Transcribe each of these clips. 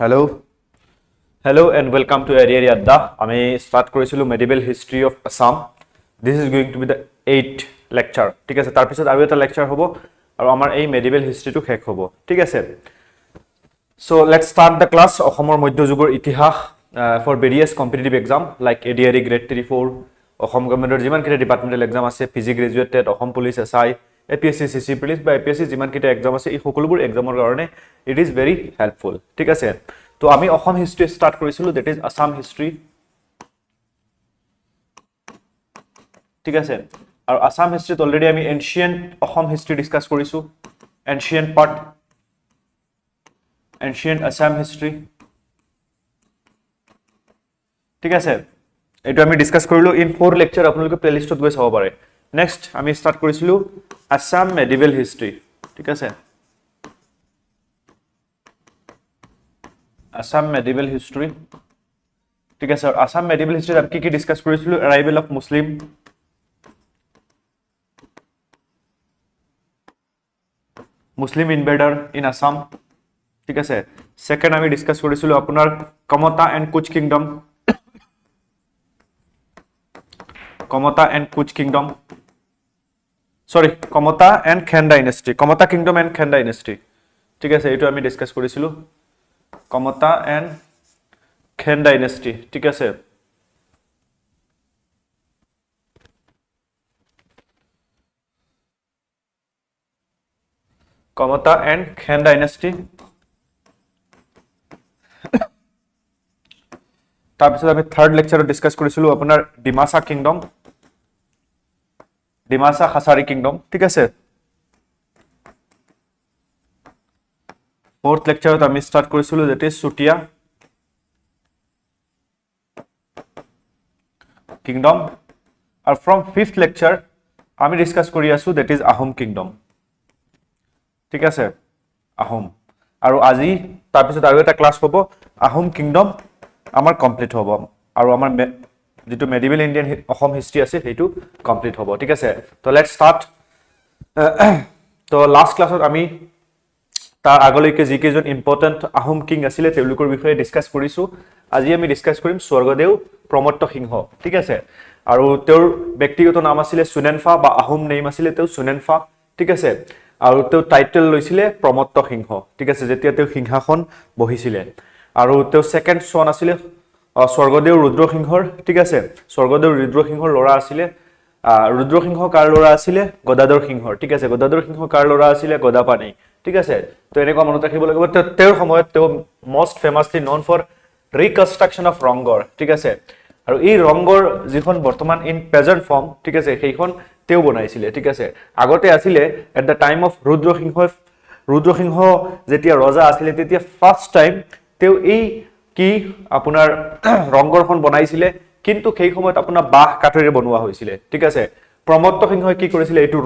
Hello. Hello and welcome to ADRE Adda. আমি start কৰিছিলো medieval history of Assam. This is going to be the 8th lecture. ঠিক আছে, তাৰ পিছত আৰু এটা lecture হ'ব আৰু আমাৰ এই medieval history টো শেষ হ'ব। ঠিক আছে। So let's start the class. অসমৰ মধ্যযুগৰ ইতিহাস for various competitive exam like ADRE grade 3.0 Assam গভৰ্ণমেণ্টৰ যিমান কিটা ডিপাৰ্টমেণ্টেল এক্সাম আছে PG graduated Assam police SI APSC CC police বা APSC যিমান কিটা এক্সাম আছে এই সকলোবোৰ এক্সামৰ কাৰণে it is very helpful ঠিক আছে তো আমি অসম হিষ্ট্ৰি স্টাৰ্ট কৰিছিলো that is Assam history ঠিক আছে আৰু Assam history অলৰেডি আমি ancient অসম history ডিসকাস কৰিছো ancient part ancient Assam history ঠিক আছে এটো আমি ডিসকাস কৰিলো ইন 4 লেকচাৰ আপোনালোকে প্লেলিষ্টত গৈ চাব পাৰে নেক্সট আমি স্টাৰ্ট কৰিছিলো Assam medieval history ঠিক আছে Assam medieval history ঠিক আছে আৰু Assam medieval history আমি কি ডিসকাস কৰিছিলো arrival of Muslim invader in Assam ঠিক আছে সেকেন্ড আমি ডিসকাস কৰিছিলো আপোনাৰ Kamata and Kuch kingdom Kamata and Kuch kingdom sorry Kamata and Khen dynasty Kamata kingdom and Khen dynasty ঠিক আছে এটো আমি ডিসকাস কৰিছিলো Kamata and Khen dynasty ঠিক আছে Kamata and Khen dynasty তাৰপিছত আমি থাৰ্ড লেকচাৰত ডিসকাস কৰিছিলো আপোনাৰ ডিমাসা কিংডম ডিমাসা খাসাৰী কিংডম ঠিক আছে ফোৰ্থ লেকচাৰত আমি স্টাৰ্ট কৰিছিলো that is Sutia kingdom আৰু from fifth lecture আমি ডিসকাস কৰি আছো that is Ahom kingdom ঠিক আছে Ahom আৰু আজি তাৰ পিছত আৰু এটা ক্লাস হ'ব Ahom kingdom আমাৰ কমপ্লিট হ'ব আৰু আমাৰ যেটো medieval Indian অসম হিষ্ট্ৰি আছে হেতু কমপ্লিট হ'ব ঠিক আছে তো লেটস স্টাৰ্ট তো লাস্ট ক্লাসত আমি তাৰ আগলৈকে যি কেজন ইম্পৰ্টেন্ট আহোম কিং আছিল তেওঁলোকৰ বিষয়ে ডিসকাস কৰিছো আজি আমি ডিসকাস কৰিম স্বৰ্গদেউ প্ৰমত্ত সিংহ ঠিক আছে আৰু তেওঁৰ ব্যক্তিগত নাম আছিল সুনেনফা বা আহোম নেম আছিল তেওঁ সুনেনফা ঠিক আছে আৰু তেওঁ টাইটেল লৈছিল প্ৰমত্ত সিংহ ঠিক আছে যেতিয়া তেওঁ সিংহাসন বহিছিল আৰু তেওঁ সেকেন্ড সন আছিল স্বৰ্গদেউ ৰুদ্ৰসিংহৰ ঠিক আছে স্বৰ্গদেউ ৰুদ্ৰসিংহৰ ল'ৰা আছিল ৰুদ্ৰসিংহ কাৰ ল'ৰা আছিল গদাধৰ সিংহৰ ঠিক আছে গদাধৰ সিংহ কাৰ ল'ৰা আছিল গদাপাণি ঠিক আছে তো এনেকুৱা মনত ৰাখিব লাগিব তেওঁৰ সময়ত তেওঁ most famously known for reconstruction of ৰংগৰ ঠিক আছে আৰু এই ৰংগৰ যিখন বৰ্তমান ইন প্ৰেজেন্ট ফৰ্ম ঠিক আছে সেইখন তেওঁ বনাইছিল ঠিক আছে আগতে আছিল at the time of Rudra Singha যেতিয়া ৰজা আছিল তেতিয়া ফাৰ্স্ট টাইম তেওঁ এই কি আপোনাৰ ৰংগৰখন বনাইছিল কিন্তু সেই সময়ত আপোনাৰ বাহ কাঠৰে বনোৱা হৈছিল ঠিক আছে প্ৰমত্ত সিংহই কি কৰিছিল এটো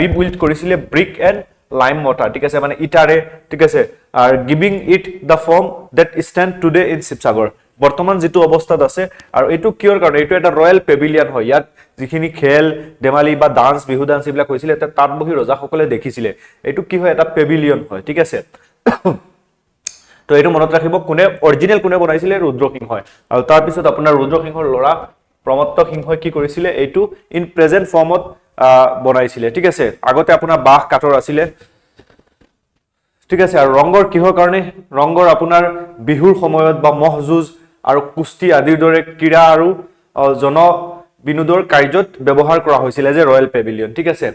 ৰিবিল্ড কৰিছিল ব্ৰিক এণ্ড lime mortar ঠিক আছে মানে ইটাৰে ঠিক আছে are giving it the form that stand today in Sivasagar বৰ্তমান যেটো অৱস্থাত আছে আৰু এটো কিয়ৰ কাৰণে এটো এটা ৰয়্যাল পেভিলিয়ন হয় ইয়াত যিখিনি খেল ডেমালি বা ডান্স বিহু ডান্স এইবিলাক হৈছিল তাত বহি ৰজা সকলে দেখিছিল এটো কি হয় এটা পেভিলিয়ন হয় ঠিক আছে তো এটো মনত ৰাখিব কোনে অৰিজিনাল কোনে বনাইছিল ৰুদ্ৰসিংহ হয় আৰু তাৰ পিছত আপোনাৰ ৰুদ্ৰসিংহৰ ল'ৰা প্ৰমত্ত সিংহই কি কৰিছিল এটো ইন প্ৰেজেন্ট ফৰ্মত বনাইছিল ঠিক আছে আগতে আপোনাৰ বাহ কাঠৰ আছিল ঠিক আছে আৰু ৰংগৰ কিহৰ কাৰণে ৰংগৰ আপোনাৰ বিহুৰ সময়ত বা মহজুজ আৰু কুস্তি আদিৰ দৰে ক্ৰীড়া আৰু জন বিনোদৰ কাৰ্যত ব্যৱহাৰ কৰা হৈছিল যে ৰয়্যাল পেভিলিয়ন ঠিক আছে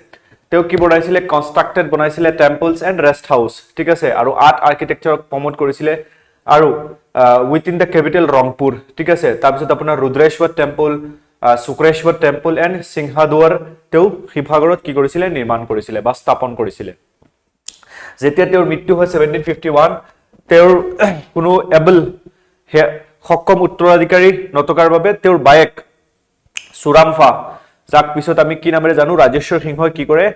তেওঁ কি বনাইছিল কনস্ট্ৰাক্টেড বনাইছিল টেম্পলছ এণ্ড ৰেষ্ট হাউস ঠিক আছে আৰু আৰ্ট আৰ্কিটেকচাৰক প্ৰমোট কৰিছিল আৰু উইথিন দ্য কেপিটেল ৰংপুৰ ঠিক আছে তাৰ পিছত আপোনাৰ Rudreswar temple Sukreswar temple and Singhaduar তেওঁ শিৱসাগৰত কি কৰিছিল নিৰ্মাণ কৰিছিল বা স্থাপন কৰিছিল যেতিয়া তেওঁৰ মৃত্যু হয় 1751 তেওঁৰ কোনো এবল সক্ষম উত্তৰাধিকাৰী নতকাৰ বাবে তেওঁৰ বায়েক সুৰামফা যাক পিছত আমি কি নামেৰে জানো ৰাজেশ্বৰ সিংহই কি কৰে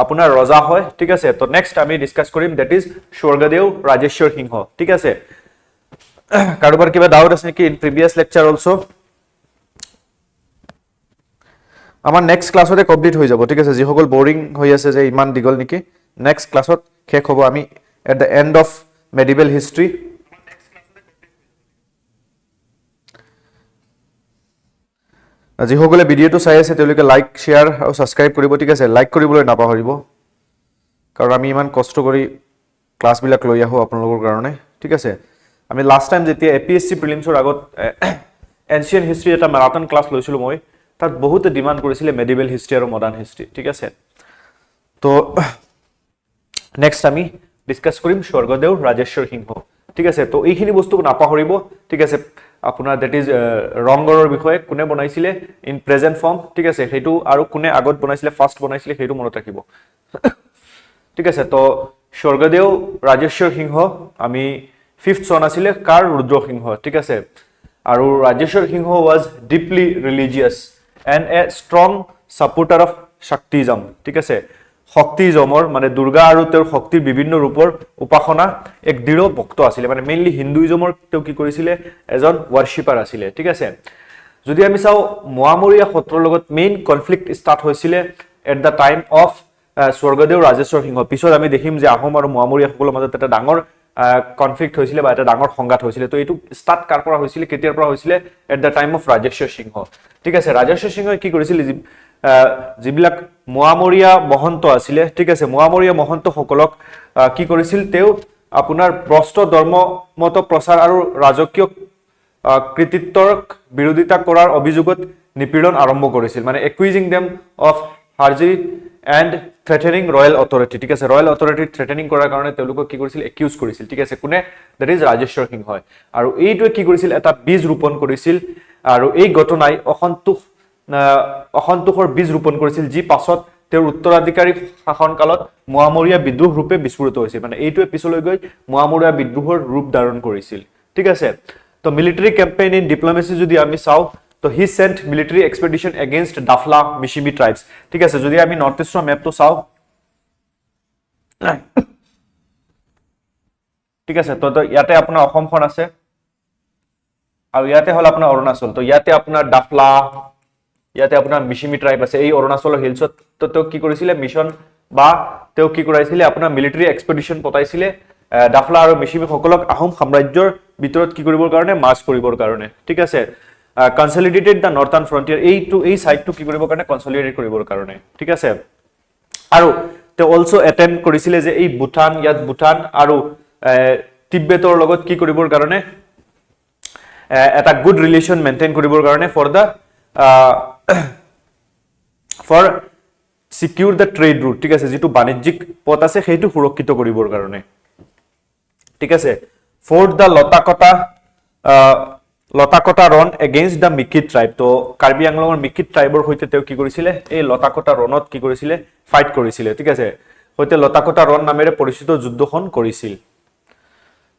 আপোনাৰ ৰজা হয় ঠিক আছে তো নেক্সট আমি ডিসকাস কৰিম দ্যাট ইজ স্বৰ্গদেউ ৰাজেশ্বৰ সিংহ ঠিক আছে কাৰোবাৰ কিবা ডাউট আছে নেকি ইন প্ৰিভিয়াস লেকচাৰ অলসো আমাৰ নেক্সট ক্লাছতে কমপ্লিট হৈ যাব ঠিক আছে যি সকল বোৰিং হৈ আছে যে ইমান দিগল নেকি নেক্সট ক্লাছত শেষ হ'ব আমি at the end of medieval history যিসকলে ভিডিঅ'টো চাই আছে তেওঁলোকে লাইক শেয়াৰ আৰু সাবস্ক্ৰাইব কৰিব ঠিক আছে লাইক কৰিবলৈ নাপাহৰিব কাৰণ আমি ইমান কষ্ট কৰি ক্লাছবিলাক লৈ আহো আপোনালোকৰ কাৰণে ঠিক আছে আমি লাষ্ট টাইম যেতিয়া APSC প্ৰিলিমছৰ আগত এনশিয়েন্ট হিষ্ট্ৰি এটা মাৰাথন ক্লাছ লৈছিলো মই তাত বহুত ডিমান্ড কৰিছিলে মেডিভেল হিষ্ট্ৰি আৰু মডাৰ্ন হিষ্ট্ৰি ঠিক আছে তো নেক্সট আমি ডিসকাস কৰিম স্বৰ্গদেউ ৰাজেশ্বৰ সিংহ ঠিক আছে তো এইখিনি বস্তু নাপাহৰিব ঠিক আছে আপোনাৰ দ্যাট ইজ ৰংগৰৰ বিষয়ে কোনে বনাইছিলে ইন প্ৰেজেন্ট ফৰ্ম ঠিক আছে হেতু আৰু কোনে আগত বনাইছিলে ফাৰ্স্ট বনাইছিলে হেতু মনত ৰাখিব ঠিক আছে তো স্বৰ্গদেউ ৰাজেশ্বৰ সিংহ আমি 5th সন আছিলে কাৰ ৰুদ্ৰ সিংহ ঠিক আছে আৰু ৰাজেশ্বৰ সিংহ was deeply religious and a strong supporter of Shaktism ঠিক আছে শক্তিজমৰ মানে দুৰ্গা আৰু তেওঁৰ শক্তিৰ বিভিন্ন ৰূপৰ উপাসনা এক দৃঢ় ভক্ত আছিল মানে মেইনলি হিন্দুইজমৰ তেওঁ কি কৰিছিলে এজন ওয়াৰ্শিপাৰ আছিল ঠিক আছে যদি আমি চাও মোৱামৰীয়া সত্ৰৰ লগত মেইন কনফ্লিক্ট ষ্টাৰ্ট হৈছিল এট দা টাইম অফ স্বৰ্গদেউ ৰাজেশ্বৰ সিংহ পিছত আমি দেখিম যে আহোম আৰু মোৱামৰীয়া সকলৰ মাজত এটা ডাঙৰ কনফ্লিক্ট হৈছিল বা এটা ডাঙৰ সংঘাত হৈছিল তো এটো ষ্টাৰ্ট কাৰ পৰা হৈছিল কেতিয়াৰ পৰা হৈছিল at the time of Rajeswar Singha ঠিক আছে ৰাজেশ্বৰ সিংহই কি কৰিছিল যিবিলাক মোৱামৰীয়া মহন্ত আছিল ঠিক আছে মোৱামৰীয়া মহন্ত সকলক কি কৰিছিল তেওঁ আপোনাৰ প্ৰস্ত ধৰ্মমত প্ৰচাৰ আৰু ৰাজকীয় কৃতিত্বৰ বিৰোধিতা কৰাৰ অভিযোগত নিপীড়ন আৰম্ভ কৰিছিল মানে একুইজিং দেম অফ হাৰ্জি and threatening royal authority ঠিক আছে royal authority threatening কৰাৰ কাৰণে তেওঁলোকক কি কৰিছিল একিউজ কৰিছিল ঠিক আছে কোনে দ্যাট ইজ ৰাজেশ্বৰ সিংহ আৰু এইটোৱে কি কৰিছিল এটা বীজ ৰোপণ কৰিছিল আৰু এই ঘটনাই অসন্তোষৰ বীজ ৰোপণ কৰিছিল যি পাছত তেওঁৰ উত্তৰাধিকাৰী শাসনকালত মোৱামৰীয়া বিদ্ৰোহ ৰূপে বিস্ফোৰিত হৈছিল মানে এইটোৱে পিছলৈ গৈ মোৱামৰীয়া বিদ্ৰোহৰ ৰূপ ধাৰণ কৰিছিল ঠিক আছে তো মিলিটাৰী কেম্পেইন ইন ডিপ্লোমেসি যদি আমি চাও তো he sent military expedition against Dafla Mishimi tribes ঠিক আছে যদি আমি নর্থ ইষ্টৰ ম্যাপটো চাও ঠিক আছে তো ইয়াতে আপোনাৰ অসমখন আছে আৰু ইয়াতে হল আপোনাৰ অৰুণাচল তো ইয়াতে আপোনাৰ ডাফলা ইয়াতে আপোনাৰ মিশিমি ট্ৰাইব আছে এই অৰুণাচলৰ হিলছত তো তেওঁ কি কৰিছিল মিশন বা তেওঁ কি কৰাইছিল আপোনাৰ মিলিটাৰী এক্সপেডিশন পতাইছিল ডাফলা আৰু মিশিমি সকলক আহোম সাম্ৰাজ্যৰ ভিতৰত কি কৰিবৰ কাৰণে মাৰ্চ কৰিবৰ কাৰণে ঠিক আছে consolidated the northern frontier এই সাইডটো কি কৰিবৰ কাৰণে কনসলিডেট কৰিবৰ কাৰণে ঠিক আছে আৰু তে অলসো অ্যাটেম্প কৰিছিল যে এই ভুটান আৰু তিব্বতৰ লগত কি কৰিবৰ কাৰণে এটা গুড ৰিলেশন মেইনটেইন কৰিবৰ কাৰণে for secure the trade route ঠিক আছে যেটো বাণিজ্যিক পথ আছে সেইটো সুৰক্ষিত কৰিবৰ কাৰণে ঠিক আছে ফৰ্ট দা লতাকটা ৰন এগেইনষ্ট দা মিকিট ট্ৰাইব তো কাৰ্বি আংলঙৰ মিকিট ট্ৰাইবৰ হৈতে তেওঁ কি কৰিছিল এই লতাকটা ৰণত কি কৰিছিল ফাইট কৰিছিল ঠিক আছে হৈতে লতাকটা ৰন নামেৰে পৰিচিত যুদ্ধখন কৰিছিল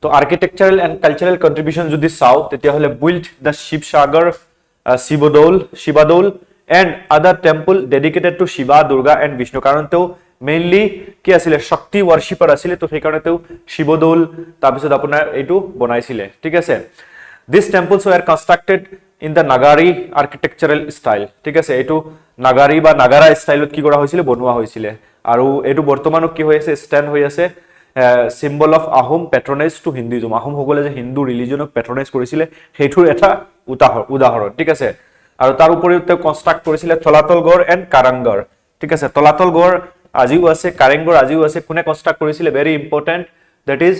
তো আৰ্কিটেকচাৰাল এণ্ড কালচাৰাল কন্ট্ৰিবিউশন যদি চাও তেতিয়া হলে build the Sivasagar Sivadol and other temple dedicated to Shiva Durga and Vishnu কাৰণ তেওঁ মেইনলি কি আছিল শক্তি ওয়াৰ্শিপাৰ আছিল তো সেই কাৰণে তেওঁ শিৱদৌল তাৰ পিছত আপোনাৰ এইটো বনাইছিল ঠিক আছে These temples were constructed in the Nagari architectural style. ঠিক আছে এটো নাগাৰী বা নাগাৰা ষ্টাইলত কি কৰা হৈছিল বনোৱা হৈছিল আৰু এটো বৰ্তমানো কি হৈ আছে স্ট্যান্ড হৈ আছে symbol of Ahom patronage to Hinduism Ahom সকলে যে হিন্দু ৰিলিজনক পেট্ৰনেজ কৰিছিল হেইটোৰ এটা উদাহৰণ ঠিক আছে আৰু তাৰ উপৰিও তেওঁ কনস্ট্ৰাক্ট কৰিছিল তলাতল গড় এণ্ড কাৰাংগৰ ঠিক আছে তলাতল গড় আজিও আছে কাৰেংগৰ আজিও আছে কোনে কনস্ট্ৰাক্ট কৰিছিল ভেৰি ইম্পৰ্টেন্ট that is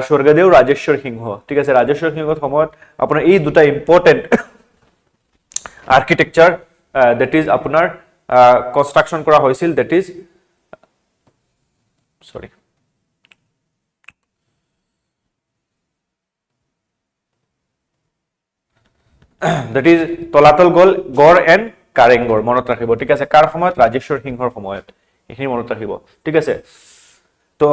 স্বৰ্গদেউ ৰাজেশ্বৰ সিংহ ঠিক আছে ৰাজেশ্বৰ সিংহৰ সময়ত আপোনাৰ এই দুটা ইম্পৰ্টেন্ট আৰ্কিটেকচাৰ that is আপোনাৰ কনস্ট্ৰাকশন কৰা হৈছিল that is তলাতল গড় এণ্ড কাৰেংগৰ মনত ৰাখিব ঠিক আছে কাৰ সময়ত ৰাজেশ্বৰ সিংহৰ সময়ত এইখিনি মনত ৰাখিব ঠিক আছে তো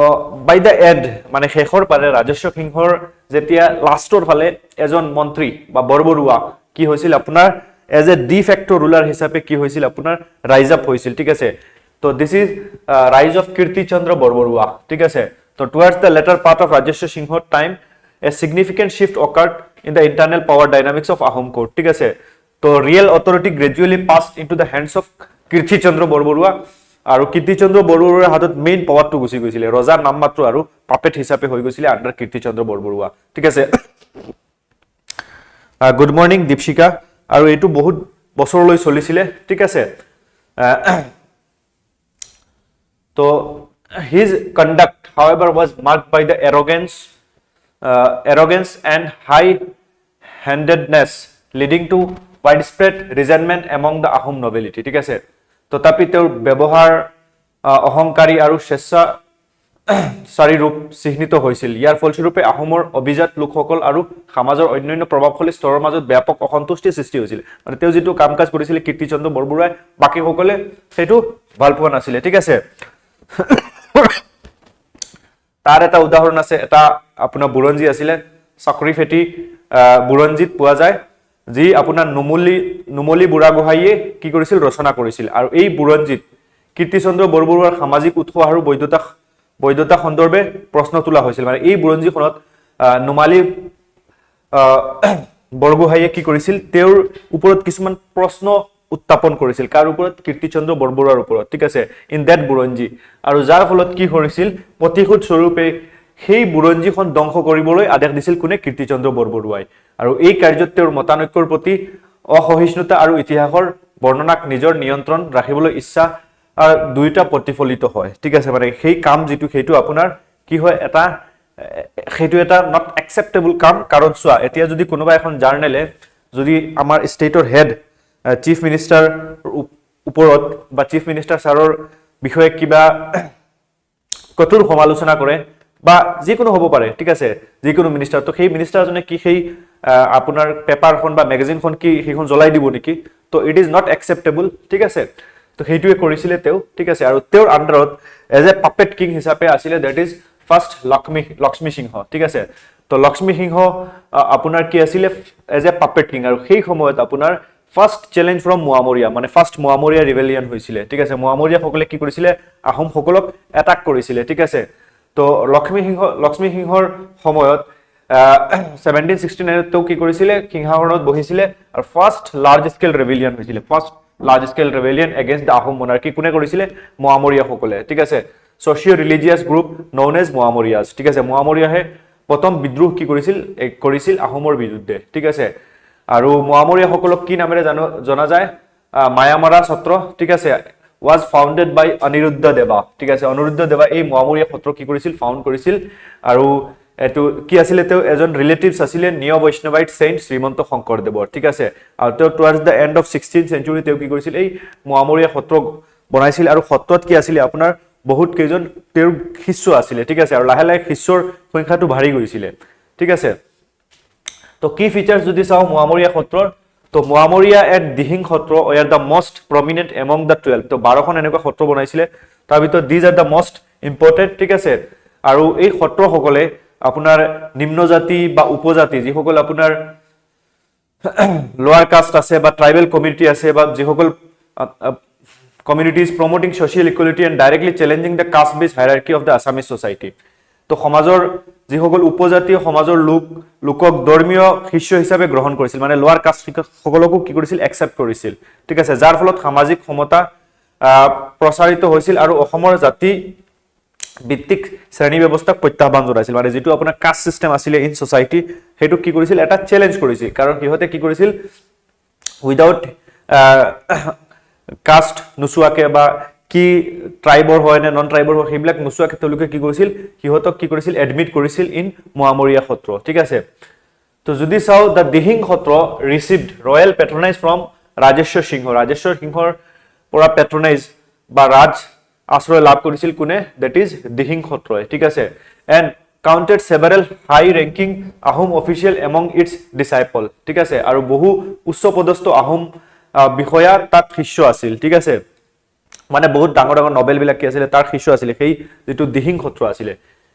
বাই দা এন্ড মানে শেষৰ পাৰে ৰাজেশ্বৰ সিংহৰ যেতিয়া লাষ্টৰ ফালে এজন মন্ত্ৰী বা বৰবৰুৱা কি হৈছিল আপোনাৰ এজ এ ডি ফেক্টো ৰুলাৰ হিচাপে কি হৈছিল আপোনাৰ ৰাইজ আপ হৈছিল ঠিক আছে তো this is rise of Kirtichandra Borbarua ঠিক আছে তো towards the latter part of Rajeswar সিংহৰ time a significant shift occurred in the internal power dynamics of Ahom court ঠিক আছে তো real authority gradually passed into the hands of Kirtichandra Borbarua আৰু কীৰ্তিচন্দ্ৰ বৰবৰুৱাৰ হাতত মেইন পাৱাৰটো গুছি গৈছিল ৰজাৰ নাম মাত্ৰ আৰু পাপেট হিচাপে হৈ গৈছিল আন্ডাৰ কীৰ্তিচন্দ্ৰ বৰবৰুৱা ঠিক আছে গুড মৰ্নিং দীপশিকা আৰু এটো বহুত বছৰলৈ চলিছিল ঠিক আছে তো his conduct however was marked by the arrogance and high handedness leading to widespread resentment among the Ahom nobility ঠিক আছে তথাপি তেওঁৰ ব্যৱহাৰ অহংকাৰী আৰু স্বেচ্ছাচাৰী ৰূপ চিহ্নিত হৈছিল ইয়াৰ ফলস্বৰূপে আহোমৰ অভিজাত লোকসকল আৰু সমাজৰ অন্যান্য প্ৰভাৱশালী স্তৰৰ মাজত ব্যাপক অসন্তুষ্টি সৃষ্টি হৈছিল মানে তেওঁ যেটো কাম কাজ কৰিছিল কীৰ্তিচন্দ্ৰ বৰবৰুৱাই বাকি সকলে সেইটো ভাল পোৱা নাছিল ঠিক আছে তাৰ এটা উদাহৰণ আছে এটা আপোনাৰ বুৰঞ্জী আছিল 𝒘𝒊𝒕 বুৰঞ্জীত পোৱা যায় যি আপোনাৰ নুমলী বুঢ়াগোহাঁইয়ে কি কৰিছিল ৰচনা কৰিছিল আৰু এই বুৰঞ্জীত কীৰ্তিচন্দ্ৰ বৰবৰুৱাৰ সামাজিক উৎস আৰু বৈধতা সন্দৰ্ভে প্ৰশ্ন তোলা হৈছিল মানে এই বুৰঞ্জীখনত নুমালী বৰগোহাঁইয়ে কি কৰিছিল তেওঁৰ ওপৰত কিছুমান প্ৰশ্ন উত্থাপন কৰিছিল কাৰ ওপৰত কীৰ্তিচন্দ্ৰ বৰবৰুৱাৰ ওপৰত ঠিক আছে ইন দ্যাট বুৰঞ্জী আৰু যাৰ ফলত কি কৰিছিল প্ৰতিশোধ স্বৰূপে সেই বুৰঞ্জীখন ধ্বংস কৰিবলৈ আদেশ দিছিল কোনে কীৰ্তিচন্দ্ৰ বৰবৰুৱাই আৰু এই কাৰ্যত তেওঁৰ মতানৈক্যৰ প্ৰতি অসহিষ্ণুতা আৰু ইতিহাসৰ বৰ্ণনাক নিজৰ নিয়ন্ত্ৰণ ৰাখিবলৈ ইচ্ছা দুইটা প্ৰতিফলিত হয় ঠিক আছে মানে সেই কাম যেটো হেতু আপোনাৰ কি হয় এটা হেতু এটা নট একসেপ্টেবল কাম কাৰণ চোৱা এতিয়া যদি কোনোবা এখন জাৰ্নেলে যদি আমাৰ ষ্টেটৰ হেড চিফ মিনিষ্টাৰ ওপৰত বা চিফ মিনিষ্টাৰ ছাৰৰ বিষয়ে কিবা কঠোৰ সমালোচনা কৰে বা যিকোনো হ'ব পাৰে ঠিক আছে যিকোনো মিনিষ্টাৰ তো সেই মিনিষ্টাৰজনে কি সেই আপোনাৰ পেপাৰখন বা ম্যাগাজিনখন কি সেইখন জ্বলাই দিব নেকি তো ইট ইজ নট একসেপ্টেবল ঠিক আছে তো হেতুৱে কৰিছিলে তেও ঠিক আছে আৰু তেওঁৰ আন্ডাৰত এজ এ পাপেট কিং হিচাপে আছিল দ্যাট ইজ ফাৰ্স্ট লক্ষ্মী সিংহ ঠিক আছে তো লক্ষ্মী সিংহ আপোনাৰ কি আছিল এজ এ পাপেট কিং আৰু সেই সময়ত আপোনাৰ ফাৰ্স্ট চ্যালেঞ্জ ফ্ৰম মুৱামৰিয়া মানে ফাৰ্স্ট মুৱামৰিয়া ৰিবেলিয়ন হৈছিল ঠিক আছে মুৱামৰিয়া সকলে কি কৰিছিল আহোম সকলক এটাক কৰিছিল ঠিক আছে তো লক্ষ্মী সিংহৰ সময়ত 1769 তো কি কৰিছিল সিংহাসনত বহিছিল আৰু ফাৰ্স্ট লাৰ্জ স্কেল ৰিবেলিয়ন হৈছিল ফাৰ্স্ট লাৰ্জ স্কেল ৰিবেলিয়ন এগেইনষ্ট দা আহোম মনাৰ্কি কোনে কৰিছিল মুৱামৰিয়া সকলে ঠিক আছে সোশিও ৰিলিজিয়াস গ্ৰুপ নন এজ মুৱামৰিয়াস ঠিক আছে মুৱামৰিয়াহে প্ৰথম বিদ্ৰোহ কি কৰিছিল আহোমৰ বিৰুদ্ধে ঠিক আছে আৰু মুৱামৰিয়া সকলক কি নামেৰে জনা যায় মায়ামাৰা সত্ৰ ঠিক আছে was founded by অনিৰুদ্ধ দেৱা ঠিক আছে অনিৰুদ্ধ দেৱা এই মুৱামৰিয়া সত্ৰ কি কৰিছিল ফাউন্ড কৰিছিল আৰু এটো কি আছিল তেও এজন ৰিলেটিভস আছিল নিও বৈষ্ণৱাইট সেন্ট শ্ৰীমন্ত শংকৰদেৱৰ ঠিক আছে আৰু তেও towards the end of 16th century তেও কি কৰিছিল এই মুৱামৰিয়া সত্ৰ বনাইছিল আৰু সত্ৰত কি আছিল আপোনাৰ বহুত কেজন তেও শিষ্য আছিল ঠিক আছে আৰু লাহে লাহে শিষ্যৰ সংখ্যাটো ভাৰি গৈছিল ঠিক আছে তো কি ফিচাৰ্স যদি চাও মুৱামৰিয়া সত্ৰৰ তো Moamoria at Dihing Satra are the most prominent among the 12 তো 12 খন এনেকুৱা সত্ৰ বনাইছিল তাৰ ভিতৰত these are the most important ঠিক আছে আৰু এই সত্ৰ সকলে আপোনাৰ নিম্ন জাতি বা উপজাতি যি সকল আপোনাৰ লোৱাৰ কাষ্ট আছে বা ট্ৰাইবেল কমিউনিটি আছে বা যি সকল communities promoting social equality and directly challenging the caste based hierarchy of the Assamese society তো সমাজৰ যি সকল উপজাতীয় সমাজৰ লোকক ধৰ্মীয় শিষ্য হিচাপে গ্ৰহণ কৰিছিল মানে লোৱাৰ কাষ্ট সকলকো কি কৰিছিল একসেপ্ট কৰিছিল ঠিক আছে যাৰ ফলত সামাজিক সমতা প্ৰসাৰিত হৈছিল আৰু অসমৰ জাতি ভিত্তিক শ্ৰেণী ব্যৱস্থাক প্ৰত্যাহ্বান জনাইছিল মানে যেটো আপোনাৰ কাষ্ট সিস্টেম আছিল ইন সোসাইটি হেতু কি কৰিছিল এটা চ্যালেঞ্জ কৰিছিল কাৰণ কিহতে কি কৰিছিল উইদাউট কাষ্ট নুসুৱাকে বা কি ট্ৰাইবৰ হয় নে নন ট্ৰাইবৰ হয় হেবিলাক নুসুৱাকে তেওঁলোকে কি কৰিছিল কিহতক কি কৰিছিল এডমিট কৰিছিল ইন মুৱামৰিয়া সত্ৰ ঠিক আছে তো যদি চাও দা দিহিং সত্ৰ ৰিসিভড ৰয়েল পেট্ৰনাইজ ফ্ৰম ৰাজেশ্বৰ সিংহৰ পৰা পেট্ৰনাইজ বা ৰাজ আশ্ৰয় লাভ কৰিছিল কোনে দ্যাট ইজ দিহিং সত্ৰই ঠিক আছে and counted several high ranking Ahom official among its disciple ঠিক আছে আৰু বহু উচ্চ পদস্থ আহোম বিষয়া তাত শিষ্য আছিল ঠিক আছে মানে বহুত ডাঙৰ ডাঙৰ নোবেল বিলাক কি আছিল তাৰ শিষ্য আছিল সেই যেটো দিহিং সত্ৰ আছিল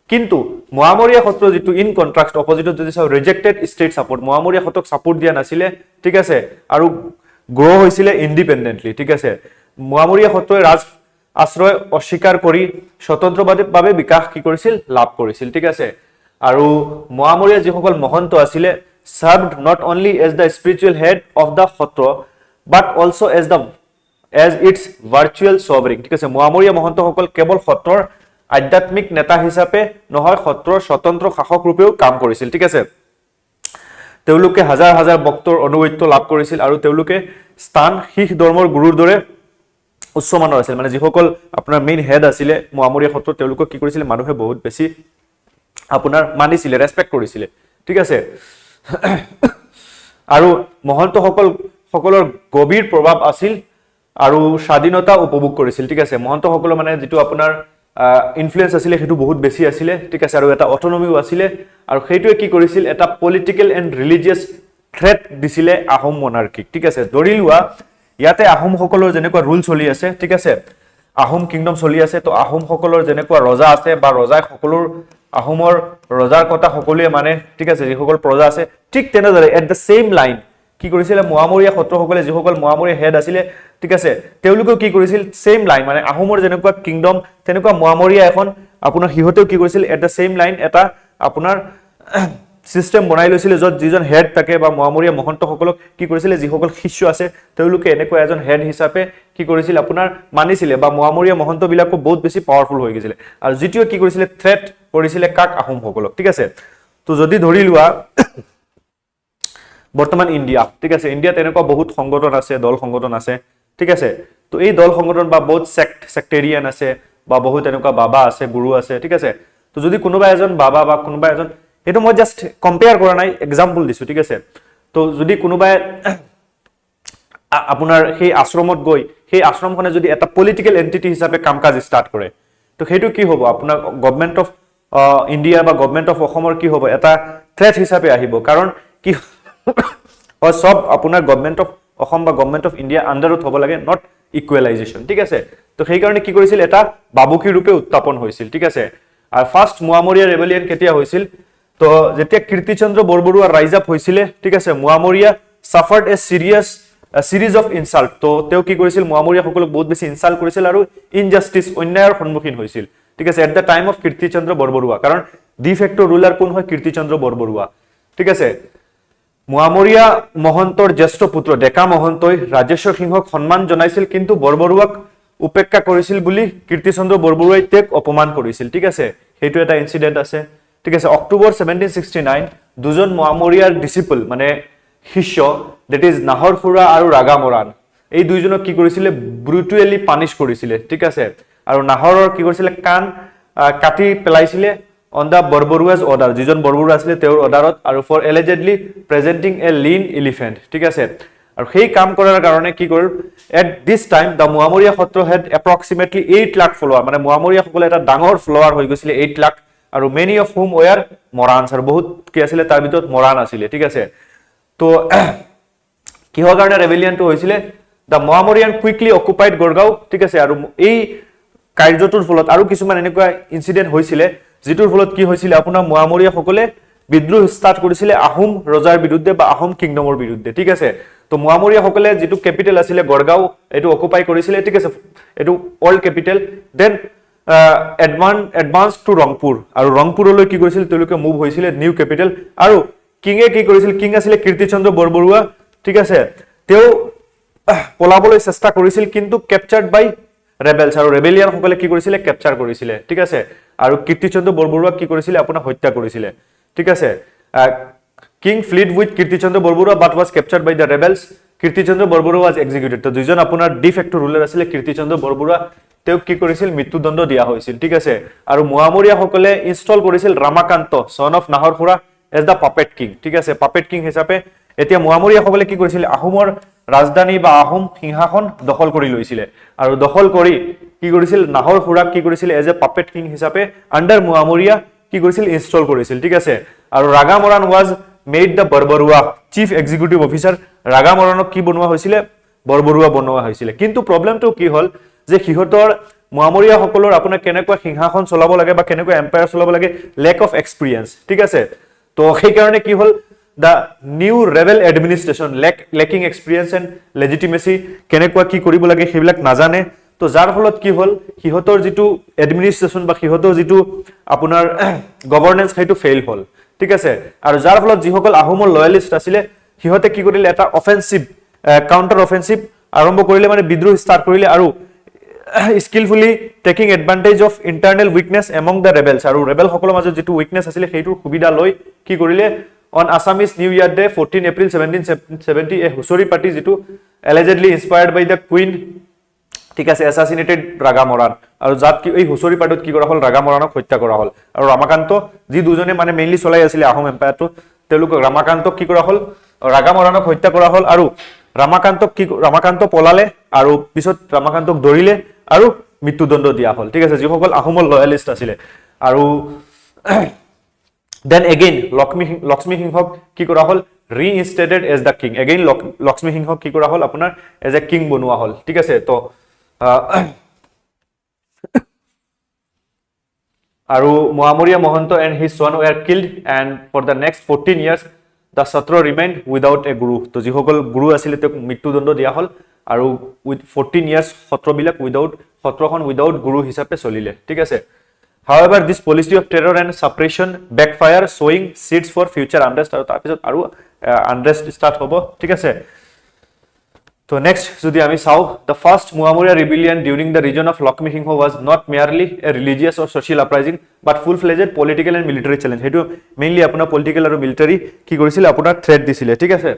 কিন্তু মুৱামৰিয়া সত্ৰ যেটো ইন কন্ট্ৰাষ্ট অপজিটত যদি চাও ৰিজেক্টেড ষ্টেট সাপোৰ্ট মুৱামৰিয়া সত্ৰক সাপোৰ্ট দিয়া নাছিল ঠিক আছে আৰু গ্ৰো হৈছিল ইন্ডিপেন্ডেন্টলি ঠিক আছে মুৱামৰিয়া সত্ৰই ৰাজ আশ্ৰয় অস্বীকাৰ কৰি স্বতন্ত্ৰভাৱে বিকাশ কি কৰিছিল লাভ কৰিছিল ঠিক আছে আৰু মুৱামৰিয়া যি সকল মহন্ত আছিল served not only as the spiritual head of the Satra but also as its virtual sovereign ঠিক আছে মুৱামৰিয়া মহন্ত সকল কেৱল সত্ৰৰ আধ্যাত্মিক নেতা হিচাপে নহয় সত্ৰৰ স্বতন্ত্ৰ শাসক ৰূপেও কাম কৰিছিল ঠিক আছে তেওঁলোকে হাজাৰ হাজাৰ ভক্তৰ অনুগত্য লাভ কৰিছিল আৰু তেওঁলোকে স্থান শিখ ধৰ্মৰ গুৰুৰ দৰে উচ্চ মানৰ আছিল মানে যিসকল আপোনাৰ মেইন হেড আছিলে মোৱামৰীয়া সত্ৰৰ তেওঁলোকক কি কৰিছিল মানুহে বহুত বেছি আপোনাৰ মানিছিলে ৰেসপেক্ট কৰিছিলে ঠিক আছে আৰু মহন্ত সকলৰ গভীৰ প্ৰভাৱ আছিল আৰু স্বাধীনতা উপভোগ কৰিছিল ঠিক আছে মহন্ত সকলৰ মানে যেটো আপোনাৰ ইনফ্লুয়েন্স আছিলে হেতু বহুত বেছি আছিলে ঠিক আছে আৰু এটা অটোনমিও আছিলে আৰু হেতুৱে কি কৰিছিল এটা পলিটিক্যাল এন্ড ৰিলিজিয়াস থ্ৰেট দিছিলে আহোম মনাৰ্কিক ঠিক আছে দৰিলুৱা ইয়াতে আহোম সকলৰ যেনেকুৱা ৰুল চলি আছে ঠিক আছে আহোম কিংডম চলি আছে তো আহোম সকলৰ যেনেকুৱা ৰজা আছে বা ৰজাই সকলৰ আহোমৰ ৰজাৰ কথা সকলোৱে মানে ঠিক আছে যিসকল প্ৰজা আছে ঠিক তেনেদৰে এট দ্য সেম লাইন কি কৰিছিল মোৱামৰীয়া সত্ৰ সকলে যিসকল মোৱামৰীয়া হেড আছিলে ঠিক আছে তেওঁলোকে কি কৰিছিল সেম লাইন মানে আহোমৰ যেনেকুৱা কিংডম তেনেকুৱা মোৱামৰীয়া এখন আপোনাৰ হিহতেও কি কৰিছিল এট দ্য সেম লাইন এটা আপোনাৰ সিস্টেম বনাই লৈছিল যত যিজন হেড থাকে বা মোৱামৰীয়া মহন্ত সকলক কি কৰিছিল যিসকল শিষ্য আছে তেওঁলোকে এনেকুৱা এজন হেড হিচাপে কি কৰিছিল আপোনাৰ মানিছিলে বা মোৱামৰীয়া মহন্ত বিলাকো বহুত বেছি পাৱাৰফুল হৈ গৈছিল আৰু যেটিও কি কৰিছিল থ্ৰেট কৰিছিল কাক আহোম সকলক ঠিক আছে তো যদি ধৰি লোৱা বৰ্তমান ইন্ডিয়া ঠিক আছে ইন্ডিয়া তেনেকুৱা বহুত সংগঠন আছে দল সংগঠন আছে ঠিক আছে তো এই দল সংগঠন বা বহুত সেক্টেৰিয়ান আছে বা বহুত এনেকুৱা বাবা আছে গুৰু আছে ঠিক আছে তো যদি কোনোবা এজন বাবা বা কোনোবা এজন এটো মই জাস্ট কম্পেয়াৰ কৰা নাই এক্সাম্পল দিছো ঠিক আছে তো যদি কোনোবা আপোনাৰ সেই আশ্ৰমত গৈ সেই আশ্ৰমখনে যদি এটা পলিটিক্যাল এন্টিটি হিচাপে কামকাজ স্টাৰ্ট কৰে তো হেতু কি হ'ব আপোনাৰ গভৰ্নমেন্ট অফ ইন্ডিয়া বা গভৰ্নমেন্ট অফ অসমৰ কি হ'ব এটা থ্ৰেট হিচাপে আহিব কাৰণ কি সব আপোনাৰ গভৰ্নমেন্ট অফ অসম বা গভৰ্নমেন্ট অফ ইন্ডিয়া আন্ডাৰত হ'ব লাগে নট ইকুৱেলাইজেশন ঠিক আছে তো সেই কাৰণে কি কৰিছিল এটা বাবুকি ৰূপে উত্থাপন হৈছিল ঠিক আছে আৰু ফাৰ্স্ট মোৱামৰীয়া ৰেবেলিয়ন কেতিয়া হৈছিল তো যেতিয়া কীৰ্তিচন্দ্ৰ বৰবৰুৱা ৰাইজ আপ হৈছিল ঠিক আছে মোৱামৰীয়া সাফাৰ্ড এ সিৰিজ অফ ইনসাল্ট তো তেও কি কৰিছিল মোৱামৰীয়া সকলক বহুত বেছি ইনসাল্ট কৰিছিল আৰু ইনজাস্টিস অন্যায়ৰ সন্মুখীন হৈছিল ঠিক আছে at the time of Kirtichandra Borbarua কাৰণ ডি ফেক্টো ৰুলাৰ কোন হয় কীৰ্তিচন্দ্ৰ বৰবৰুৱা ঠিক আছে মোৱামৰীয়া মহন্তৰ জ্যেষ্ঠ পুত্ৰ ডেকা মহন্তই ৰাজেশ্বৰ সিংহক সন্মান জনাইছিল কিন্তু বৰবৰুৱাক উপেক্ষা কৰিছিল বুলি কীৰ্তিচন্দ্ৰ বৰবৰুৱাই তেক অপমান কৰিছিল ঠিক আছে হেতু এটা ইনসিডেন্ট আছে ঠিক আছে অক্টোবৰ 1769 দুজন মোৱামৰীয়াৰ ডিসিপল মানে শিষ্য দ্যাট ইজ নাহৰখুৰা আৰু ৰাগামৰাণ এই দুইজনক কি কৰিছিল ব্ৰুটুৱেলি পানিশ কৰিছিল ঠিক আছে আৰু নাহৰৰ কি কৰিছিল কান কাটি পেলাইছিল on the Barbarua's order যিজন বৰবৰুৱা আছিল তেওঁৰ অৰ্ডাৰত আৰু for allegedly presenting a lean elephant ঠিক আছে আৰু সেই কাম কৰাৰ কাৰণে কি কৰিল at this time the Moamoria Satra had approximately 8 lakh flower মানে মোৱামৰীয়া সকলে এটা ডাঙৰ ফলোৱাৰ হৈ গৈছিল 8 লাখ আৰু many of whom were Morans আৰু বহুত কি আছিল তাৰ ভিতৰত মৰাণ আছিল ঠিক আছে তো কিহৰ কাৰণে ৰেবেলিয়নটো হৈছিল the Mohammedan quickly occupied Gorgao ঠিক আছে আৰু এই কাৰ্যটোৰ ফলত আৰু কিছুমান এনেকুৱা ইনসিডেন্ট হৈছিল যেটোৰ ফলত কি হৈছিল আপোনাৰ মোৱামৰীয়া সকলে বিদ্ৰোহ ষ্টাৰ্ট কৰিছিল আহোম ৰজাৰ বিৰুদ্ধে বা আহোম কিংডমৰ বিৰুদ্ধে ঠিক আছে তো মোৱামৰীয়া সকলে যেটো ক্যাপিটেল আছিল গড়গাঁও এটো অকুপাই কৰিছিল ঠিক আছে এটো old capital then advance to Rangpur আৰু ৰংপুৰলৈ কি কৰিছিল তেওঁলোকে মুভ হৈছিল নিউ ক্যাপিটেল আৰু কিঙে কি কৰিছিল কিং আছিল কীৰ্তিচন্দ্ৰ বৰবৰুৱা ঠিক আছে তেও পলাবলৈ চেষ্টা কৰিছিল কিন্তু ক্যাপচাৰ্ড বাই ৰেবেলছ আৰু ৰেবেলিয়ান সকলে কি কৰিছিল ক্যাপচাৰ কৰিছিল ঠিক আছে আৰু কীৰ্তিচন্দ্ৰ বৰবৰুৱা কি কৰিছিল আপোনাৰ হত্যা কৰিছিল ঠিক আছে king fled with Kirtichandra Borbarua but was captured by the rebels Kirtichandra Borbarua was executed তো দুইজন আপোনাৰ ডি ফেক্টো ৰুলাৰ আছিল কীৰ্তিচন্দ্ৰ বৰবৰুৱা তেও কি কৰিছিল মৃত্যুদণ্ড দিয়া হৈছিল ঠিক আছে আৰু মোৱামৰীয়া সকলে ইনষ্টল কৰিছিল Ramakanta son of Naharkhora as the puppet king ঠিক আছে পাপেট কিং হিচাপে এতিয়া মোৱামৰীয়া সকলে কি কৰিছিল আহোমৰ ৰাজধানী বা আহোম সিংহাসন দখল কৰি লৈছিল আৰু দখল কৰি কি কৰিছিল নাহৰখুৰাক কি কৰিছিল এজ এ পাপেট কিং হিচাপে আন্ডাৰ মোৱামৰীয়া কি কৰিছিল ইনষ্টল কৰিছিল ঠিক আছে আৰু Raghamoran was made the Borbarua chief executive officer ৰাগামৰণক কি বনোৱা হৈছিল বৰবৰুৱা বনোৱা হৈছিল কিন্তু প্ৰবলেমটো কি হল যে হিহতৰ মোৱামৰীয়া সকলৰ আপোনাৰ কেনেকুৱা সিংহাসন চলাব লাগে বা কেনেকুৱা এম্পায়াৰ চলাব লাগে লেক অফ এক্সপেৰিয়েন্স ঠিক আছে তো সেই কাৰণে কি হল the new rebel administration lacking experience and legitimacy কেনেকুৱা কি কৰিব লাগে হেবিলাক নাজানে তো যাৰ ফলত কি হল হিহতৰ যেটো এডমিনিষ্ট্ৰেচন বা হিহতৰ যেটো আপোনাৰ গভৰ্নেন্স হেতু ফেইল হল ঠিক আছে আৰু যাৰ ফলত যিসকল আহোমৰ লয়ালিষ্ট আছিল হিহতে কি কৰিলে এটা অফেন্সিভ কাউন্টাৰ অফেন্সিভ আৰম্ভ কৰিলে মানে বিদ্ৰোহ ষ্টাৰ্ট কৰিলে আৰু skillfully taking advantage of internal weakness among the rebels আৰু rebel সকলৰ মাজত যেটো weakness আছিল হেতুৰ সুবিধা লৈ কি কৰিলে On Assamese New Year Day, 14 April 1770, a Husori party যেটো allegedly inspired by the Queen, ঠিক আছে, assassinated ৰাগা মৰাণ, আৰু যাত কি এই হুঁচৰি পাৰ্টিত কি কৰা হ'ল, ৰাগা মৰাণক হত্যা কৰা হ'ল। আৰু ৰামাকান্ত যি দুজনে মানে মেইনলি চলাই আছিল আহোম এম্পায়াৰটো, তেওঁলোক ৰামাকান্তক কি কৰা হ'ল, ৰাগা মৰাণক হত্যা কৰা হ'ল, আৰু ৰামাকান্ত পলালে, আৰু পিছত ৰামাকান্তক ধৰিলে আৰু মৃত্যুদণ্ড দিয়া হ'ল। ঠিক আছে, যিসকল আহোমৰ লয়ালিষ্ট আছিলে। আৰু দেন এগেইন লক্ষ্মী সিংহক কি কৰা হ'ল, reinstated as the king. Again Lakshmi সিংহক কি কৰা হ'ল, আপোনাৰ এজ এ কিং বনোৱা হ'ল। ঠিক আছে, তো আৰু মহামৰীয়া Mahanta and his son were killed, and for the next 14 years the Satra remained without a guru. তো যিসকল গুৰু আছিলে তেওঁক মৃত্যুদণ্ড দিয়া হ'ল, আৰু উইথ 14 years সত্ৰবিলাক সত্ৰখন উইদাউট গুৰু হিচাপে চলিলে। ঠিক আছে। However, this policy of terror and suppression backfire, sowing seeds for future unrest, আৰু তাৰপিছত আৰু unrest start হ'ব। ঠিক আছে। তো next যদি আমি চাও, the first Muamuriya rebellion during the region of Lakshmi Singh was not merely a religious or social uprising but full-fledged political and military challenge. হেতু মেইনলি আপোনাৰ পলিটিক্যাল আৰু মিলিটাৰী কি কৰিছিল, আপোনাৰ থ্ৰেট দিছিলে। ঠিক আছে।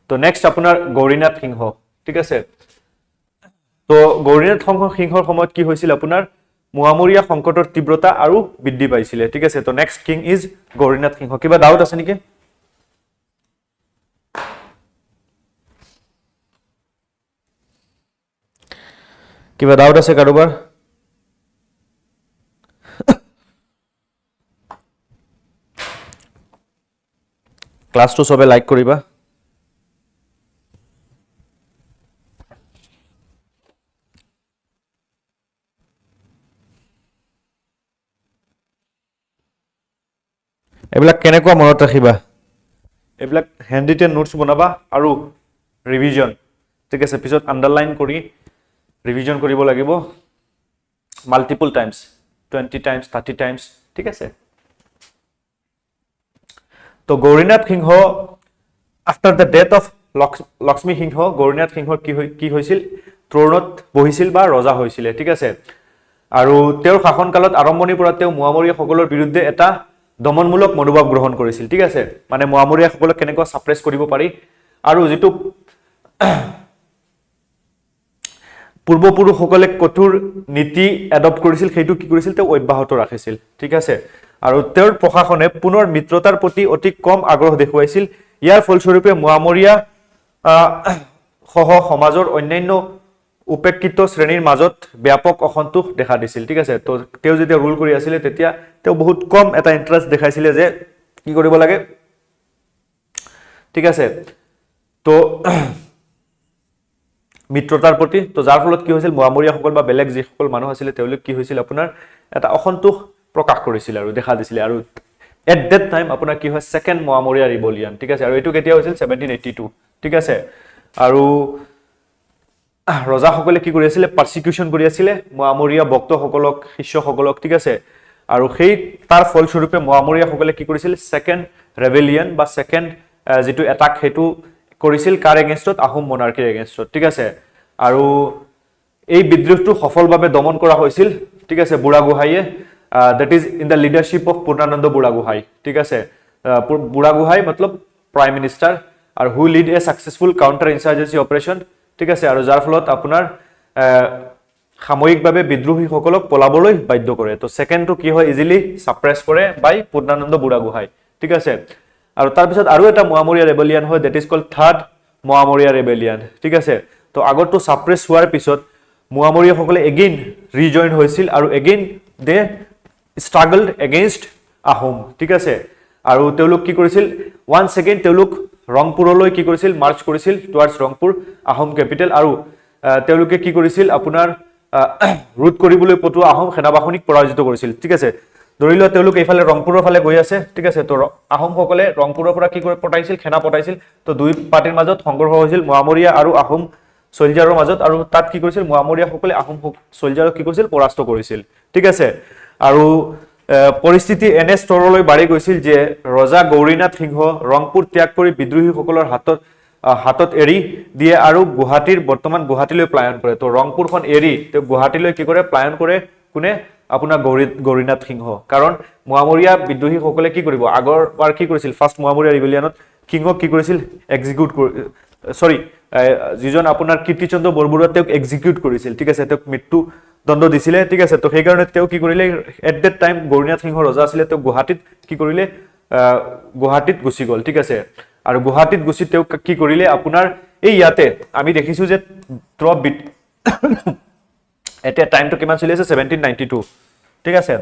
তো নেক্সট আপোনাৰ গৌৰীনাথ সিংহ। ঠিক আছে। তো গৌৰীনাথ সিংহৰ সময়ত কি হৈছিল, আপোনাৰ মুহামৰীয়া সংকটৰ তীব্ৰতা আৰু বৃদ্ধি পাইছিলে। ঠিক আছে। তো নেক্সট কিং ইজ গৌৰীনাথ সিংহ। কিবা ডাউট আছে নেকি? কিবা ডাউট আছে কাৰোবাৰ? ক্লাছটো সবে লাইক কৰিবা। এইবিলাক কেনেকুৱা মনত ৰাখিবা, এইবিলাক হেণ্ডিটেন নোটছ বনাবা আৰু ৰিভিজন। ঠিক আছে, পিছত আন্ডাৰলাইন কৰি ৰিভিজন কৰিব লাগিব মাল্টিপল টাইমছ, 20 টাইমছ, 30 টাইমছ। ঠিক আছে। তো Gaurinath Singha after the death of Lakshmi Singha, Gaurinath সিংহৰ কি হৈছিল, থ্ৰোনত বহিছিল বা ৰজা হৈছিলে। ঠিক আছে। আৰু তেওঁৰ শাসনকালত আৰম্ভণিৰ পৰা তেওঁ মুহামৰীয়াসকলৰ বিৰুদ্ধে এটা দমনমূলক মনোভাৱ গ্ৰহণ কৰিছিল। ঠিক আছে, মানে মুহামৰীয়াসকলক কেনেকুৱা সাপ্ৰেছ কৰিব পাৰি, আৰু যিটো পূৰ্বপুৰুষসকলে কঠোৰ নীতি এডপ্ট কৰিছিল সেইটো কি কৰিছিল, তেওঁ অব্যাহত ৰাখিছিল। ঠিক আছে। আৰু তেওঁৰ প্ৰশাসনে পুনৰ মিত্ৰতাৰ প্ৰতি অতি কম আগ্ৰহ দেখুৱাইছিল। ইয়াৰ ফলস্বৰূপে মুহামৰীয়া সহ সমাজৰ অন্যান্য উপেক্ষিত শ্ৰেণীৰ মাজত ব্যাপক অসন্তোষ দেখা দিছিল। ঠিক আছে। তো তেওঁ যেতিয়া ৰুল কৰি আছিলে তেতিয়া তেওঁ বহুত কম এটা ইণ্টাৰেষ্ট দেখাইছিলে যে কি কৰিব লাগে। ঠিক আছে। তো মিত্ৰতাৰ প্ৰতি, তো যাৰ ফলত কি হৈছিল, মুহামৰীয়াসকল বা বেলেগ যিসকল মানুহ আছিলে তেওঁলোক কি হৈছিল, আপোনাৰ এটা অসন্তোষ প্ৰকাশ কৰিছিল আৰু দেখা দিছিলে। আৰু এট ডেট টাইম আপোনাৰ কি হয়, ছেকেণ্ড মুহামৰীয়া ৰিভলিউন। ঠিক আছে। আৰু এইটো কেতিয়া হৈছিল, 1782। ঠিক আছে। আৰু ৰজাসকলে কি কৰি আছিলে, পাৰ্চিকিউশ্যন কৰি আছিলে মুহামৰীয়া ভক্তসকলক, শিষ্যসকলক। ঠিক আছে। আৰু সেই তাৰ ফলস্বৰূপে মুহামৰীয়াসকলে কি কৰিছিল, ছেকেণ্ড ৰেভেলিয়ন বা ছেকেণ্ড যিটো এটাক সেইটো কৰিছিল কাৰ এগেইনষ্টত, আহোম মনাৰ্কিৰ এগেইনষ্টত। ঠিক আছে। আৰু এই বিদ্ৰোহটো সফলভাৱে দমন কৰা হৈছিল। ঠিক আছে, বুঢ়াগোহাঁইয়ে, that is in the leadership of Purnananda Burhagohain. ঠিক আছে। বুঢ়াগোহাঁই মতলব প্ৰাইম মিনিষ্টাৰ, আৰু who lead a successful counter insurgency operation. ঠিক আছে। আৰু যাৰ ফলত আপোনাৰ সাময়িকভাৱে বিদ্ৰোহীসকলক পলাবলৈ বাধ্য কৰে। তো ছেকেণ্ডটো কি হয়, ইজিলি ছাপ্ৰেছ কৰে বাই পূৰ্ণানন্দ বুঢ়াগোহাঁই। ঠিক আছে। আৰু তাৰপিছত আৰু এটা মুহামৰীয়া ৰেবেলিয়ন হয়, দ্যাট ইজ কল্ড থাৰ্ড মুহামৰীয়া ৰেবেলিয়ন। ঠিক আছে। তো আগৰটো ছাপ্ৰেছ হোৱাৰ পিছত মুহামৰীয়াসকলে এগেইন ৰিজইন হৈছিল, আৰু এগেইন দে ষ্ট্ৰাগলড এগেইনষ্ট আহোম। ঠিক আছে। আৰু তেওঁলোক কি কৰিছিল, ওৱান্স এগেইন তেওঁলোক ৰংপুৰলৈ কি কৰিছিল, মাৰ্চ কৰিছিল টুৱাৰ্ডছ ৰংপুৰ, আহোম কেপিটেল। আৰু তেওঁলোকে কি কৰিছিল, আপোনাৰ ৰোধ কৰিবলৈ পঠোৱা আহোম সেনাবাহিনীক পৰাজিত কৰিছিল। ঠিক আছে। ধৰি লোৱা তেওঁলোক এইফালে ৰংপুৰৰ ফালে গৈ আছে। ঠিক আছে। তো আহোমসকলে ৰংপুৰৰ পৰা কি কৰি পঠাইছিল, সেনা পঠাইছিল। তো দুই পাৰ্টিৰ মাজত সংঘৰ্ষ হৈছিল, মুহামৰীয়া আৰু আহোম চলজাৰৰ মাজত। আৰু তাত কি কৰিছিল, মুহামৰীয়াসকলে আহোম চলজাৰক কি কৰিছিল, পৰাস্ত কৰিছিল। ঠিক আছে। আৰু পৰিস্থিতি এনে স্তৰলৈ বাঢ়ি গৈছিল যে ৰজা গৌৰীনাথ সিংহ ৰংপুৰ ত্যাগ কৰি বিদ্ৰোহীসকলৰ হাতত এৰি দিয়ে আৰু বৰ্তমান গুৱাহাটীলৈ প্লায়ন কৰে। তো ৰংপুৰখন এৰি তেওঁ গুৱাহাটীলৈ কি কৰে, প্লায়ন কৰে। কোনে, আপোনাৰ গৌৰীনাথ সিংহ কাৰণ মোৱামৰীয়া বিদ্ৰোহীসকলে কি কৰিব আগৰবাৰ কি কৰিছিল ফাৰ্ষ্ট মোৱামৰীয়া ৰিবেলিয়নত কিংক কি কৰিছিল এক্সিকিউট সৰি যিজন আপোনাৰ কীৰ্তিচন্দ্ৰ বৰবৰুৱা তেওঁক এক্সিকিউট কৰিছিল ঠিক আছে তেওঁক মৃত্যু দণ্ড দিছিলে ঠিক আছে তো সেই কাৰণে তেওঁ কি কৰিলে এট দ্যাট টাইম গৌৰীনাথ সিংহ ৰজা আছিল তেওঁ গুৱাহাটীত কি কৰিলে গুৱাহাটীত গুচি গ'ল ঠিক আছে আৰু গুৱাহাটীত গুচি তেওঁ কি কৰিলে আপোনাৰ এই ইয়াতে আমি দেখিছো যে এতিয়া টাইমটো কিমান চলি আছে 1792 ঠিক আছে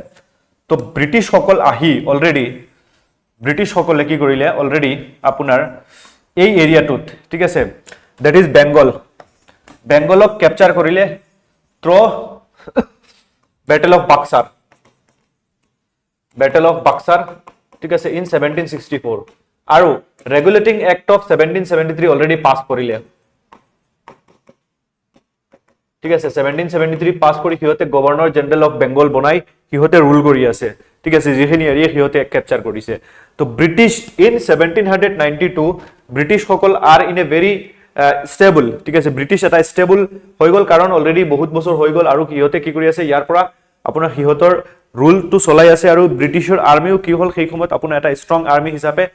তো ব্ৰিটিছ সকল আহি অলৰেডি ব্ৰিটিছ সকলে কি কৰিলে অলৰেডি আপোনাৰ এই এৰিয়াটোত ঠিক আছে দ্যাট ইজ বেংগলক ক্যাপচাৰ কৰিলে থ্ৰু Battle of Buxar ঠিক আছে in 1764 আৰু regulating act of 1773 already pass কৰিলে ঠিক আছে 1773 পাস কৰি হিহতে গভৰ্ণৰ জেনাৰেল অফ বেংগল বনাই হিহতে ৰুল কৰি আছে ঠিক আছে যেখিনি এৰিয়া হিহতে ক্যাপচাৰ কৰিছে তো ব্ৰিটিছ ইন 1792 ব্ৰিটিছ সকল are in a very stable ঠিক আছে ব্ৰিটিছ এটা স্টেবল হৈ গল কাৰণ অলৰেডি বহুত বছৰ হৈ গল আৰু হিহতে কি কৰি আছে ইয়াৰ পৰা আপোনাৰ হিহতৰ ৰুল টু চলাই আছে আৰু ব্ৰিটিছৰ আৰ্মিও কি হল সেই সময়ত আপোনাৰ এটা ষ্ট্ৰং আৰ্মি হিচাপে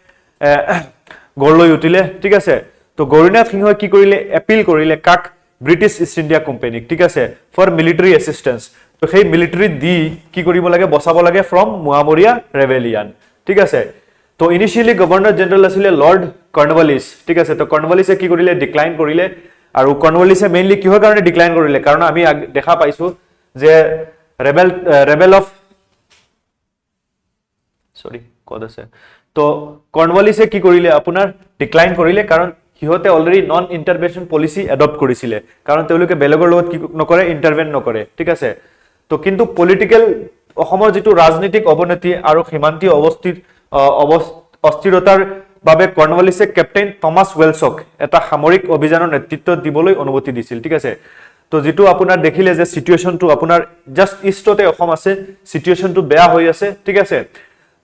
গঢ় লৈ উঠিলে ঠিক আছে তো গৌৰীনাথ সিংহই কি কৰিলে এপিল কৰিলে কাক ব্ৰিটিছ ইষ্ট ইণ্ডিয়া কোম্পানীক ঠিক আছে ফৰ মিলিটাৰী এসিস্টেন্স তো সেই মিলিটাৰী দি কি কৰিব লাগে বচাব লাগে ফ্ৰম মোৱামৰীয়া ৰেবেলিয়ন ঠিক আছে তো ইনিশিয়ালি গভৰ্ণৰ জেনাৰেল আছিলে লৰ্ড কৰ্ণৱালিছ ঠিক আছে তো কৰ্ণৱালিছে কি কৰিলে ডিক্লাইন কৰিলে আৰু কৰ্ণৱালিছে মেইনলি কিহৰ কাৰণে ডিক্লাইন কৰিলে কাৰণ আমি দেখা পাইছো যে ৰেবেল অফ সৰি কত আছে তো কৰ্ণৱালিছে কি কৰিলে আপোনাৰ ডিক্লাইন কৰিলে কাৰণ হিহতে অলৰেডি নন ইন্টাৰভেনশন পলিসি এডপ্ট কৰিছিলে কাৰণ তেওঁলোকে বেলেগৰ লগত কি নকৰে ইন্টাৰভেন নকৰে ঠিক আছে তো কিন্তু পলিটিক্যাল অসমৰ যেটো ৰাজনৈতিক অৱনতি আৰু সীমান্তীয় অস্থিৰতাৰ বাবে কৰ্ণৱালিছে কেপ্টেইন থমাস ৱেলছক এটা সামৰিক অভিযানৰ নেতৃত্ব দিবলৈ অনুমতি দিছিল ঠিক আছে তো যেটো আপোনাৰ দেখিলে যে সিচুৱেশনটো আপোনাৰ জাস্ট ইষ্টতে অসম আছে সিচুৱেশনটো বেয়া হৈ আছে ঠিক আছে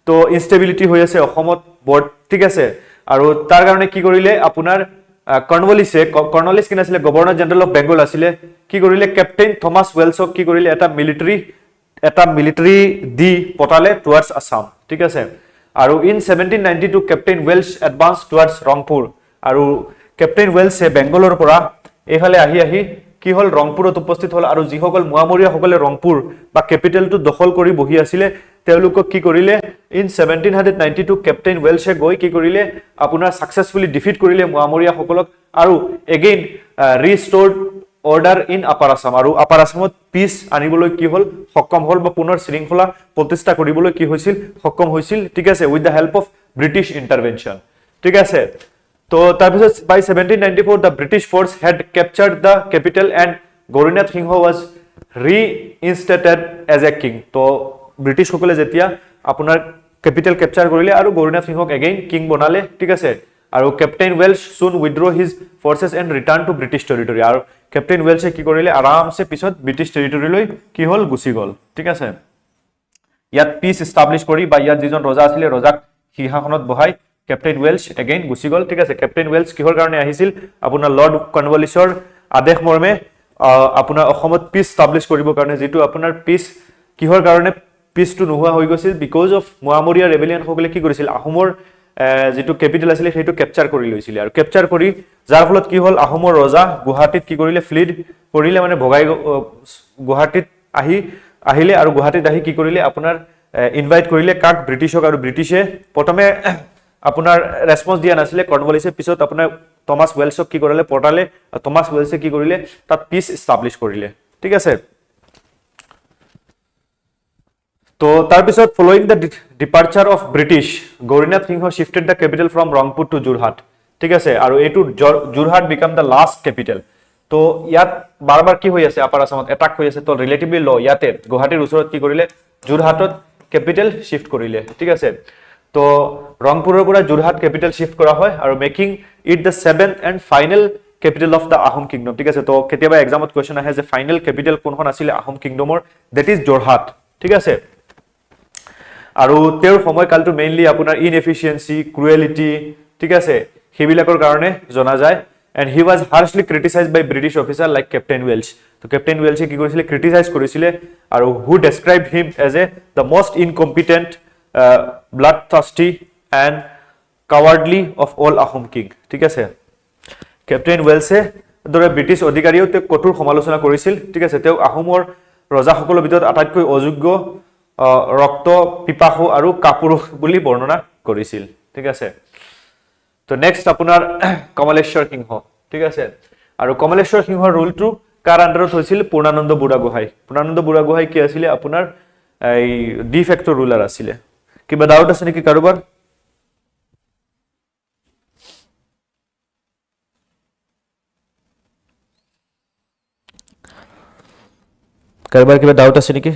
তো ইনষ্টেবিলিটি হৈ আছে অসমত বৰ্ড ঠিক আছে আৰু তাৰ কাৰণে কি কৰিলে আপোনাৰ কৰ্ণৱালিছ কিন আছিল গভৰ্ণৰ জেনাৰেল অফ বেংগল আছিল কি কৰিলে কেপ্টেইন থমাস ৱেলছক কি কৰিলে এটা মিলিটাৰী দি পঠালে টুৱাৰ্ডছ আসাম ঠিক আছে আৰু in 1792 captain Welsh advance towards Rangpur আৰু কেপ্টেইন ৱেলছে বেংগলৰ পৰা এফালে আহি কি হল ৰংপুৰত উপস্থিত হল আৰু যিসকল মোৱামৰীয়া সকলে ৰংপুৰ বা ক্যাপিটেলটো দখল কৰি বহি আছিল তেওঁলোকক কি কৰিলে ইন 1792 কেপ্টেইন ৱেলছে গৈ কি কৰিলে আপোনাৰ সাকসেসফুলি ডিফিট কৰিলে মোৱামৰীয়া সকলক আৰু again restored order in upper Assam আৰু আপাৰ আসামত পিস আনিবলৈ কি হল সক্ষম হল বা পুনৰ শৃংখলা প্ৰতিষ্ঠা কৰিবলৈ কি হৈছিল সক্ষম হৈছিল ঠিক আছে with the help of British intervention ঠিক আছে তো তাৰপিছত by 1794 the British force had captured the capital and Gaurinath Singha was reinstated as a king তো ব্ৰিটিছ সকলে যেতিয়া আপোনাৰ ক্যাপিটেল ক্যাপচাৰ কৰিলে আৰু গৌৰীনাথ সিংহক এগেইন কিং বনালে ঠিক আছে আৰু captain Welsh soon withdraw his forces and return to British territory আৰু কেপ্টেইন ৱেলছে কি কৰিলে আৰামছে পিছত ব্ৰিটিছ টেৰিটৰীলৈ কি হল গুচি গল ঠিক আছে ইয়াত পিস এস্টাবলিশ কৰি বা ইয়াত যিজন ৰজা আছিল ৰজাক সিংহাসনত বহাই কেপ্টেইন ৱেলছ এগেইন গুচি গল ঠিক আছে কেপ্টেইন ৱেলছ কিহৰ কাৰণে আহিছিল আপোনাৰ লৰ্ড কৰ্ণৱালিছৰ আদেশ মৰ্মে আপোনাৰ অসমত পিস এস্টাবলিশ কৰিবৰ কাৰণে যেটো আপোনাৰ পিস কিহৰ কাৰণে পিসটো নোহোৱা হৈ গৈছিল বিকজ অফ মোৱামৰীয়া ৰেবেলিয়ন সকলে কি কৰিছিল আহোমৰ যেটো ক্যাপিটেল আছিল সেইটো ক্যাপচাৰ কৰি লৈছিল আৰু ক্যাপচাৰ কৰি যাৰ ফলত কি হল আহোমৰ ৰজা গুৱাহাটীত কি কৰিলে ফ্লিড কৰিলে মানে ভগাই গুৱাহাটীত আহিলে আৰু গুৱাহাটীত আহি কি কৰিলে আপোনাৰ ইনভাইট কৰিলে কাক ব্ৰিটিছক আৰু ব্ৰিটিছে প্ৰথমে আপোনাৰ ৰেসপন্স দিয়া নাছিলে কৰ্ণৱালিছে পিছত আপোনাৰ থমাস ৱেলছক কি কৰিলে পঠালে থমাস ৱেলছে কি কৰিলে তাত পিস এস্টাবলিশ কৰিলে ঠিক আছে তো তাৰ পিছত following the departure of British Gaurinath Singha shifted the capital from Rangpur to Jorhat ঠিক আছে আৰু এটো Jorhat became the last capital তো ইয়াত বাৰবাৰ কি হৈ আছে আপাৰ আসামত এটাক হৈ আছে তো ৰিলেটিভলি ল ইয়াতে গুৱাহাটীৰ ওচৰত কি কৰিলে যোৰহাটত ক্যাপিটেল শিফট কৰিলে ঠিক আছে তো ৰংপুৰৰ পৰা যোৰহাট ক্যাপিটেল শিফট কৰা হয় আৰু making it the 7th and final capital of the Ahom kingdom ঠিক আছে তো কেতিয়াবা এক্সামত কোৱেশ্চন আহে যে ফাইনেল ক্যাপিটেল কোনখন আছিল আহোম কিংডমৰ দ্যাট ইজ যোৰহাট ঠিক আছে আৰু তেওঁৰ সময়কালটো মেইনলি আপোনাৰ ইনএফিচিয়েন্সি ক্ৰুৱেলিটি ঠিক আছে হেবিলাকৰ কাৰণে জনা যায় and he was harshly criticized by British officer like Captain Welch. তো Captain Welch কি কৰিছিল ক্ৰিটিসাইজ কৰিছিল আৰু who described him as the most incompetent, bloodthirsty and cowardly of all Ahom king. ঠিক আছে Captain Welch দৰে ব্ৰিটিছ অধিকাৰীও তেওঁ কঠোৰ সমালোচনা কৰিছিল ঠিক আছে তেওঁ আহোমৰ ৰজাসকলৰ ভিতৰত আটাইতকৈ অযোগ্য ৰক্ত পিপাসু আৰু কাপুৰুষ বুলি বৰ্ণনা কৰিছিল ঠিক আছে তো নেক্সট আপোনাৰ কমলেশ্বৰ সিংহ ঠিক আছে আৰু কমলেশ্বৰ সিংহৰ ৰুলটো কাৰ আন্ডাৰত হৈছিল পূৰ্ণানন্দ বুঢ়াগোহাঁই কি আছিল আপোনাৰ এই ডিফেক্টো ৰুলাৰ আছিল কিবা ডাউট আছে নেকি কাৰোবাৰ কিবা ডাউট আছে নেকি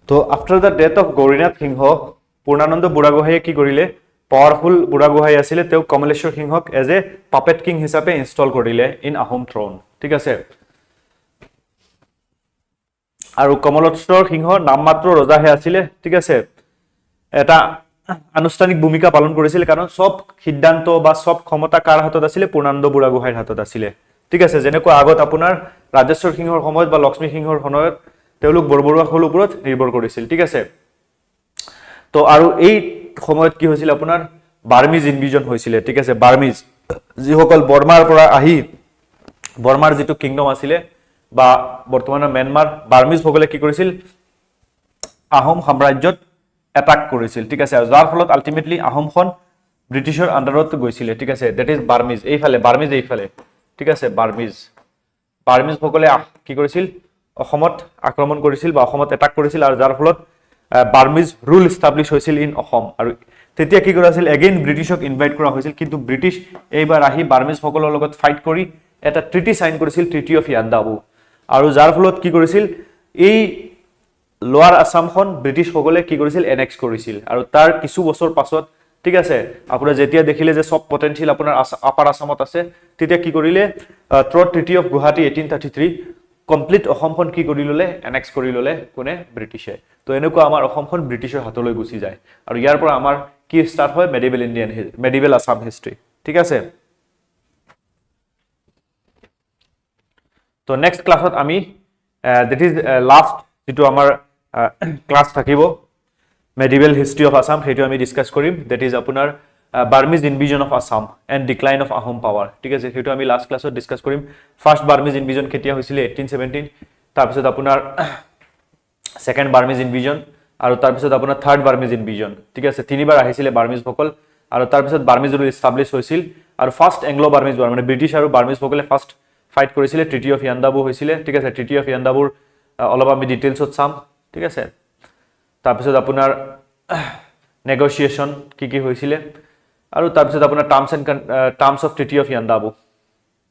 তো after the death of Gourinath সিংহ পূৰ্ণানন্দ বুঢ়াগোহাঁইয়ে কি কৰিলে পাৱাৰফুল বুঢ়াগোহাঁই আছিল তেওঁ কমলেশ্বৰ সিংহক এজ এ পাপেট কিং হিচাপে ইনষ্টল কৰিলে ইন আহোম থ্ৰন ঠিক আছে আৰু কমলেশ্বৰ সিংহ নামমাত্ৰ ৰজাহে আছিল ঠিক আছে এটা আনুষ্ঠানিক ভূমিকা পালন কৰিছিল কাৰণ সব সিদ্ধান্ত বা সব ক্ষমতা কাৰ হাতত আছিল পূৰ্ণানন্দ বুঢ়াগোহাঁইৰ হাতত আছিল ঠিক আছে যেনেকৈ আগত আপোনাৰ ৰাজেশ্বৰ সিংহৰ সময়ত বা লক্ষ্মী সিংহৰ সময়ত তেওঁলোক বৰবৰুৱাসকলৰ ওপৰত নিৰ্ভৰ কৰিছিল ঠিক আছে তো আৰু এই সময়ত কি হৈছিল আপোনাৰ বাৰ্মিজ ইনভিজন হৈছিল ঠিক আছে বাৰ্মিজ যিসকল বৰ্মাৰ পৰা আহি বৰ্মাৰ যেটো কিংডম আছিল বা বৰ্তমানৰ म्यांমাर বাৰ্মিজ সকলে কি কৰিছিল আহোম সাম্ৰাজ্যত এটাক কৰিছিল ঠিক আছে যাৰ ফলত আলটিমেটলি আহোমখন ব্ৰিটিছৰ আন্ডাৰত গৈছিল ঠিক আছে দ্যাট ইজ বাৰ্মিজ এইফালে ঠিক আছে বাৰ্মিজ সকলে কি কৰিছিল অসমত আক্ৰমণ কৰিছিল বা অসমত এটাক কৰিছিল আৰু যাৰ ফলত বাৰ্মিজ ৰুল এস্টাবলিশ হৈছিল ইন অসম আৰু তেতিয়া কি কৰিছিল এগেইন ব্ৰিটিছক ইনভাইট কৰা হৈছিল কিন্তু ব্ৰিটিছ এইবাৰ আহি বাৰ্মিজ সকলৰ লগত ফাইট কৰি এটা ট্ৰিটি সাইন কৰিছিল ট্ৰিটি অফ ইয়ান্দাবো আৰু যাৰ ফলত কি কৰিছিল এই লোৱাৰ আসামখন ব্ৰিটিছ সকলে কি কৰিছিল এনেক্স কৰিছিল আৰু তাৰ কিছু বছৰ পাছত ঠিক আছে আপোনাৰ যেতিয়া দেখিলে যে সব পটেনশিয়াল আপোনাৰ আপাৰ আসামত আছে তেতিয়া কি কৰিলে through treaty of Guwahati 1833 complete অসমখন কি কৰি ললে এনেক্স কৰি ললে কোনে ব্ৰিটিছে তো এনেকুৱা আমাৰ অসমখন ব্ৰিটিছৰ হাতলৈ গুচি যায় আৰু ইয়াৰ পৰা আমাৰ কি ষ্টাৰ্ট হয় মেডিভেল আসাম হিষ্ট্ৰী ঠিক আছে তো নেক্সট ক্লাছত আমি দ্যাট ইজ লাস্ট যেটো আমাৰ ক্লাস থাকিব মেডিভেল হিষ্ট্ৰী অফ আসাম হেতু আমি ডিসকাস কৰিম দ্যাট ইজ আপোনাৰ Burmese invasion of Assam and decline of Ahom power ঠিক আছে হেতু আমি লাস্ট ক্লাছত ডিসকাস কৰিম ফাৰ্স্ট Burmese invasion কেতিয়া হৈছিল 1817 তাৰ পিছত আপোনাৰ সেকেন্ড Burmese invasion আৰু তাৰ পিছত আপোনাৰ থাৰ্ড Burmese invasion ঠিক আছে তিনিবাৰ আহিছিল Burmese সকল আৰু তাৰ পিছত Burmese ৰুল এস্টাবলিশ হৈছিল আৰু ফাৰ্স্ট এংলো Burmese war মানে ব্ৰিটিছ আৰু Burmese সকলে ফাৰ্স্ট ফাইট কৰিছিল ট্ৰিটি অফ ইয়ান্দাবো হৈছিল ঠিক আছে ট্ৰিটি অফ ইয়ান্দাবোৰ অলপ আমি ডিটেইলছত চাম ঠিক আছে তাৰ পিছত আপোনাৰ নেগোসিয়েশন কি হৈছিল আৰু তাৰ পিছত আপোনাৰ টাৰ্মস অফ ট্ৰিটি অফ ইয়ান্দাবো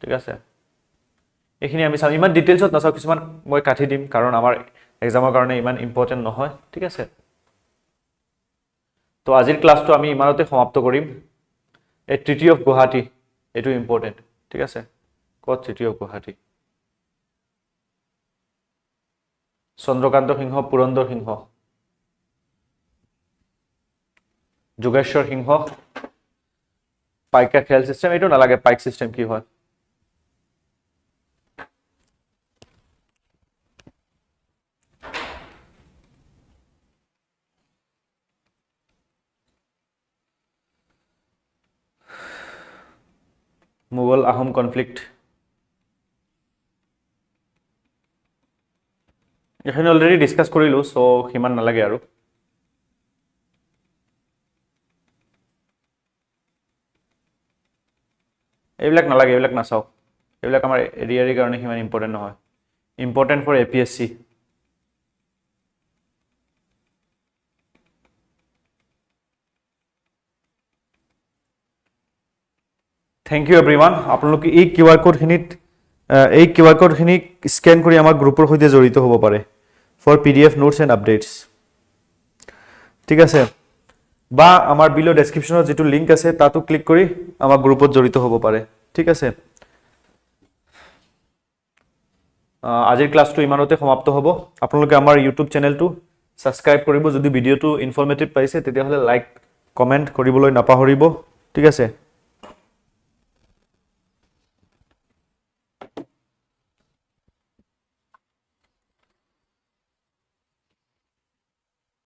ঠিক আছে এখিনি আমি চাম ইমান ডিটেইলছত নাচাও কিছুমান মই কাটি দিম কাৰণ আমাৰ এক্সামৰ কাৰণে ইমান ইম্পৰ্টেন্ট নহয় ঠিক আছে তো আজিৰ ক্লাসটো আমি ইমানতে সমাপ্ত কৰিম এই ট্ৰিটি অফ গুৱাহাটী এটো ইম্পৰ্টেন্ট ঠিক আছে কত ট্ৰিটি অফ গুৱাহাটী চন্দ্ৰকান্ত সিংহ পুৰন্দৰ সিংহ যোগেশ্বৰ সিংহ পাইকা খেল সিস্টেম এটো নালাগে পাইক সিস্টেম কি হয় মুঘল আহোম কনফ্লিক্ট এখানে অলরেডি ডিসকাস কৰিলো সো হিমান নালাগে আৰু এইবিলাক নালাগে এইবিলাক নাচাও এইবিলাক আমাৰ এৰিয়াৰ কাৰণে হিমান ইম্পৰ্টেন্ট নহয় important for APSC thank you everyone আপোনালোকে এই কিউআৰ কোড খিনি স্ক্যান কৰি আমাৰ গ্ৰুপৰ সৈতে জড়িত হ'ব পাৰে for PDF notes and updates. ঠিক আছে বা আমাৰ বিলো ডেসক্ৰিপশনত যেটো লিংক আছে তাতো ক্লিক কৰি আমাৰ গ্ৰুপত জড়িত হ'ব পাৰে ঠিক আছে আজিৰ ক্লাসটো ইমানতে সমাপ্ত হ'ব আপোনালোকে আমাৰ YouTube চেনেলটো সাবস্ক্ৰাইব কৰিব যদি ভিডিওটো ইনফৰমেটিভ পাইছে তেতিয়া হলে লাইক কমেন্ট কৰিবলৈ নাপাহৰিব ঠিক আছে